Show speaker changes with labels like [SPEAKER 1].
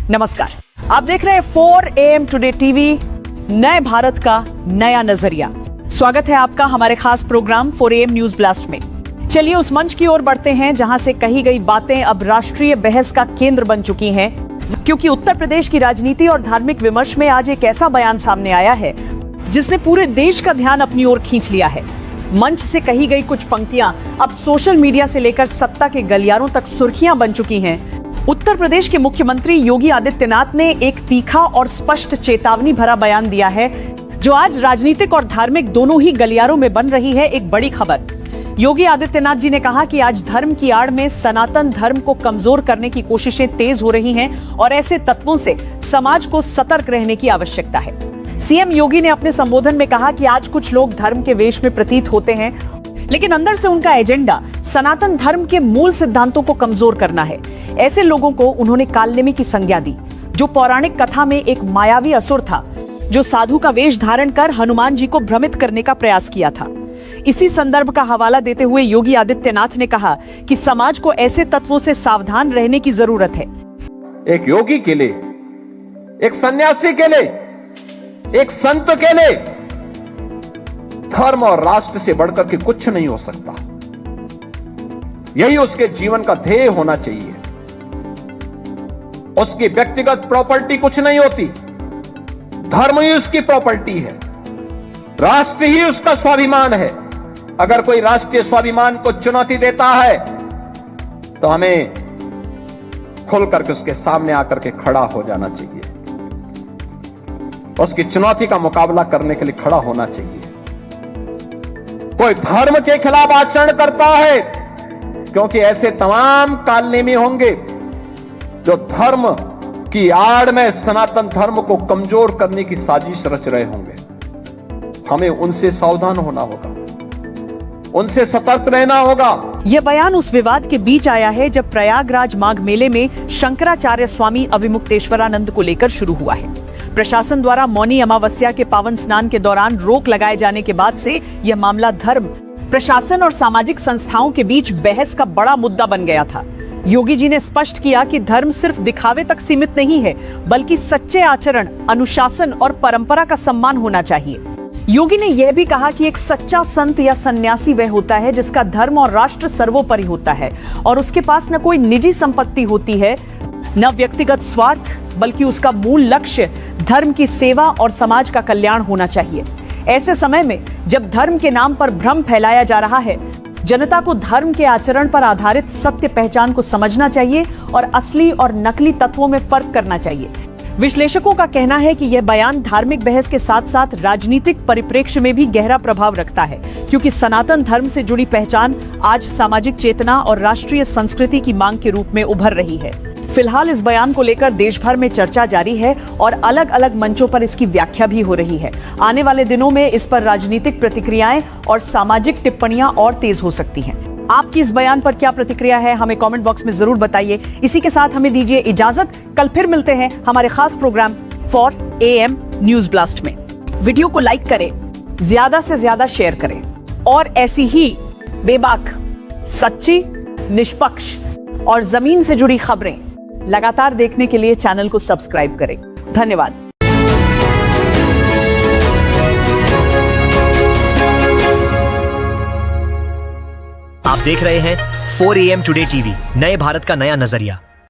[SPEAKER 1] नमस्कार, आप देख रहे हैं 4 AM टुडे टीवी, नए भारत का नया नजरिया। स्वागत है आपका हमारे खास प्रोग्राम 4 AM न्यूज ब्लास्ट में। चलिए उस मंच की ओर बढ़ते हैं जहां से कही गई बातें अब राष्ट्रीय बहस का केंद्र बन चुकी हैं, क्योंकि उत्तर प्रदेश की राजनीति और धार्मिक विमर्श में आज एक ऐसा बयान सामने आया है जिसने पूरे देश का ध्यान अपनी ओर खींच लिया है। मंच से कही गई कुछ पंक्तियां अब सोशल मीडिया से लेकर सत्ता के गलियारों तक सुर्खियां बन चुकी हैं। उत्तर प्रदेश के मुख्यमंत्री योगी आदित्यनाथ ने एक तीखा और स्पष्ट चेतावनी भरा बयान दिया है, जो आज राजनीतिक और धार्मिक दोनों ही गलियारों में बन रही है एक बड़ी खबर। योगी आदित्यनाथ जी ने कहा कि आज धर्म की आड़ में सनातन धर्म को कमजोर करने की कोशिशें तेज हो रही हैं और ऐसे तत्वों से समाज को सतर्क रहने की आवश्यकता है। सीएम योगी ने अपने संबोधन में कहा कि आज कुछ लोग धर्म के वेश में प्रतीत होते हैं, लेकिन अंदर से उनका एजेंडा सनातन धर्म के मूल सिद्धांतों को कमजोर करना है। ऐसे लोगों को उन्होंने कालनेमी की संज्ञा दी, जो पौराणिक कथा में एक मायावी असुर था, जो साधु का वेश धारण कर हनुमान जी को भ्रमित करने का प्रयास किया था। इसी संदर्भ का हवाला देते हुए योगी आदित्यनाथ ने कहा कि समाज को ऐसे तत्वों से सावधान रहने की जरूरत है।
[SPEAKER 2] एक योगी के लिए, एक सन्यासी के लिए, एक संत के लिए धर्म और राष्ट्र से बढ़कर के कुछ नहीं हो सकता। यही उसके जीवन का ध्येय होना चाहिए। उसकी व्यक्तिगत प्रॉपर्टी कुछ नहीं होती, धर्म ही उसकी प्रॉपर्टी है, राष्ट्र ही उसका स्वाभिमान है। अगर कोई राष्ट्रीय स्वाभिमान को चुनौती देता है तो हमें खुल करके उसके सामने आकर के खड़ा हो जाना चाहिए, उसकी चुनौती का मुकाबला करने के लिए खड़ा होना चाहिए। कोई धर्म के खिलाफ आचरण करता है, क्योंकि ऐसे तमाम कालनेमी होंगे जो धर्म की आड़ में सनातन धर्म को कमजोर करने की साजिश रच रहे होंगे। हमें उनसे सावधान होना होगा, उनसे सतर्क रहना होगा।
[SPEAKER 1] यह बयान उस विवाद के बीच आया है जब प्रयागराज माघ मेले में शंकराचार्य स्वामी अविमुक्तेश्वरानंद को लेकर शुरू हुआ है। प्रशासन द्वारा मौनी अमावस्या के पावन स्नान के दौरान रोक लगाए जाने के बाद से यह मामला धर्म, प्रशासन और सामाजिक संस्थाओं के बीच बहस का बड़ा मुद्दा बन गया था। योगी जी ने स्पष्ट किया कि धर्म सिर्फ दिखावे तक सीमित नहीं है, बल्कि सच्चे आचरण, अनुशासन और परंपरा का सम्मान होना चाहिए। योगी ने यह भी कहा कि एक सच्चा संत या सन्यासी वह होता है जिसका धर्म और राष्ट्र सर्वोपरि होता है और उसके पास न कोई निजी संपत्ति होती है, न व्यक्तिगत स्वार्थ, बल्कि उसका मूल लक्ष्य धर्म की सेवा और समाज का कल्याण होना चाहिए। ऐसे समय में जब धर्म के नाम पर भ्रम फैलाया जा रहा है, जनता को धर्म के आचरण पर आधारित सत्य पहचान को समझना चाहिए और असली और नकली तत्वों में फर्क करना चाहिए। विश्लेषकों का कहना है कि यह बयान धार्मिक बहस के साथ साथ राजनीतिक परिप्रेक्ष्य में भी गहरा प्रभाव रखता है, क्योंकि सनातन धर्म से जुड़ी पहचान आज सामाजिक चेतना और राष्ट्रीय संस्कृति की मांग के रूप में उभर रही है। फिलहाल इस बयान को लेकर देश भर में चर्चा जारी है और अलग अलग मंचों पर इसकी व्याख्या भी हो रही है। आने वाले दिनों में इस पर राजनीतिक प्रतिक्रियाएं और सामाजिक टिप्पणियां और तेज हो सकती हैं। आपकी इस बयान पर क्या प्रतिक्रिया है, हमें कमेंट बॉक्स में जरूर बताइए। इसी के साथ हमें दीजिए इजाजत। कल फिर मिलते हैं हमारे खास प्रोग्राम 4 AM न्यूज ब्लास्ट में। वीडियो को लाइक करें, ज्यादा से ज्यादा शेयर करें और ऐसी ही बेबाक, सच्ची, निष्पक्ष और जमीन से जुड़ी खबरें लगातार देखने के लिए चैनल को सब्सक्राइब करें। धन्यवाद।
[SPEAKER 3] आप देख रहे हैं 4 AM टुडे टीवी, नए भारत का नया नजरिया।